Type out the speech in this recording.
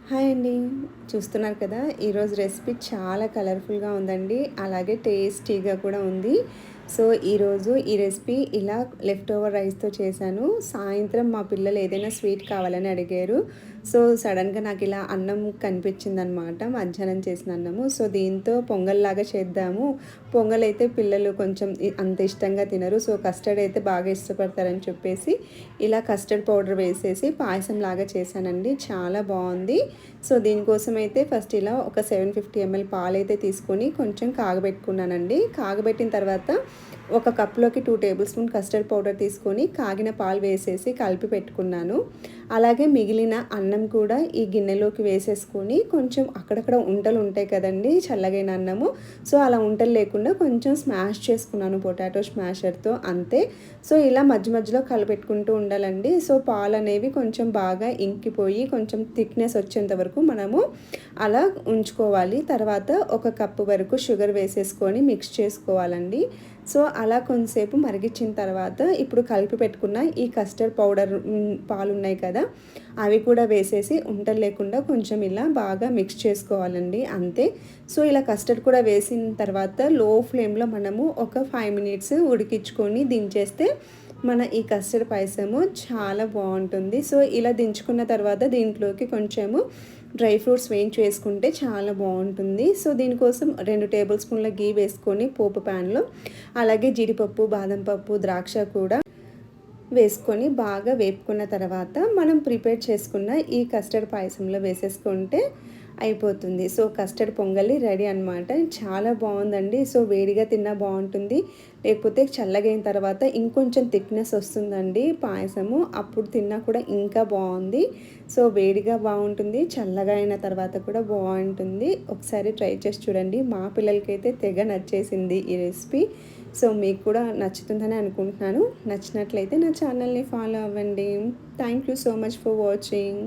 Hi అండి. చూస్తున్నారు కదా! ఈరోజు రెసిపీ చాలా కలర్‌ఫుల్‌గా ఉందండి. అలాగే టేస్టీగా కూడా ఉంది. సో, ఈరోజు ఈ రెసిపీ ఇలా లెఫ్ట్ ఓవర్ రైస్‌తో చేశాను. సాయంత్రం మా పిల్లలు ఏదైనా స్వీట్ కావాలని అడిగారు. సో, సడెన్‌గా నాకిలా అన్నం కనిపించిందనమాట. మధ్యాహ్నం చేసిన అన్నము. సో, దీంతో పొంగల్లాగా చేద్దాము. పొంగలైతే పిల్లలు కొంచెం అంత ఇష్టంగా తినరు. సో, కస్టర్డ్ అయితే బాగా ఇష్టపడతారని చెప్పేసి ఇలా కస్టర్డ్ పౌడర్ వేసేసి పాయసంలాగా చేశానండి. చాలా బావుంది. సో, దీనికోసం అయితే ఫస్ట్ ఇలా ఒక 750 ఎంఎల్ పాలైతే తీసుకొని కొంచెం కాగబెట్టుకున్నానండి. కాగబెట్టిన తర్వాత ఒక కప్‌లోకి 2 టేబుల్ స్పూన్ కస్టర్డ్ పౌడర్ తీసుకొని కాగిన పాలు వేసేసి కలిపి పెట్టుకున్నాను. అలాగే మిగిలిన అన్నం కూడా ఈ గిన్నెలోకి వేసేసుకొని కొంచెం అక్కడక్కడ ఉంటలు ఉంటాయి కదండీ! చల్లగైన అన్నము. సో, అలా ఉంటలు లేకుండా కొంచెం స్మాష్ చేసుకున్నాను పొటాటో స్మాషర్‌తో అంతే. సో, ఇలా మధ్య మధ్యలో కలిపెట్టుకుంటూ ఉండాలండి. సో, పాలనేవి కొంచెం బాగా ఇంకిపోయి కొంచెం థిక్‌నెస్ వచ్చేంత వరకు మనము అలా ఉంచుకోవాలి. తర్వాత ఒక కప్పు వరకు షుగర్ వేసేసుకొని మిక్స్ చేసుకోవాలండి. సో, అలా కొంతసేపు మరిగిచ్చిన తర్వాత ఇప్పుడు కలిపి పెట్టుకున్న ఈ కస్టర్డ్ పౌడర్ పాలున్నాయి కదా! అవి కూడా వేసేసి ఉంటలు లేకుండా కొంచెం ఇలా బాగా మిక్స్ చేసుకోవాలండి అంతే. సో, ఇలా కస్టర్డ్ కూడా వేసిన తర్వాత లో ఫ్లేమ్‌లో మనము ఒక 5 మినిట్స్ ఉడికించుకొని దించేస్తే మన ఈ కస్టర్డ్ పాయసము చాలా బావుంటుంది. సో, ఇలా దించుకున్న తర్వాత దీంట్లోకి కొంచెము డ్రై ఫ్రూట్స్ వేయించి వేసుకుంటే చాలా బావుంటుంది. సో, దీనికోసం 2 టేబుల్ స్పూన్ల ఘీ వేసుకొని పోపు ప్యాన్‌లో అలాగే జీడిపప్పు, బాదం పప్పు, ద్రాక్ష కూడా వేసుకొని బాగా వేపుకున్న తర్వాత మనం ప్రిపేర్ చేసుకున్న ఈ కస్టర్డ్ పాయసంలో వేసేసుకుంటే అయిపోతుంది. సో, కస్టర్డ్ పొంగలి రెడీ అనమాట. చాలా బావుందండి. సో, వేడిగా తిన్నా బావుంటుంది. లేకపోతే చల్లగైన తర్వాత ఇంకొంచెం థిక్‌నెస్ వస్తుందండి పాయసము. అప్పుడు తిన్నా కూడా ఇంకా బావుంది. సో, వేడిగా బావుంటుంది. చల్లగా అయిన తర్వాత కూడా బావుంటుంది. ఒకసారి ట్రై చేసి చూడండి. మా పిల్లలకైతే తెగ నచ్చేసింది ఈ రెసిపీ. సో, మీకు కూడా నచ్చుతుందని అనుకుంటున్నాను. నచ్చినట్లయితే నా ఛానల్‌ని ఫాలో అవ్వండి. Thank you so much for watching.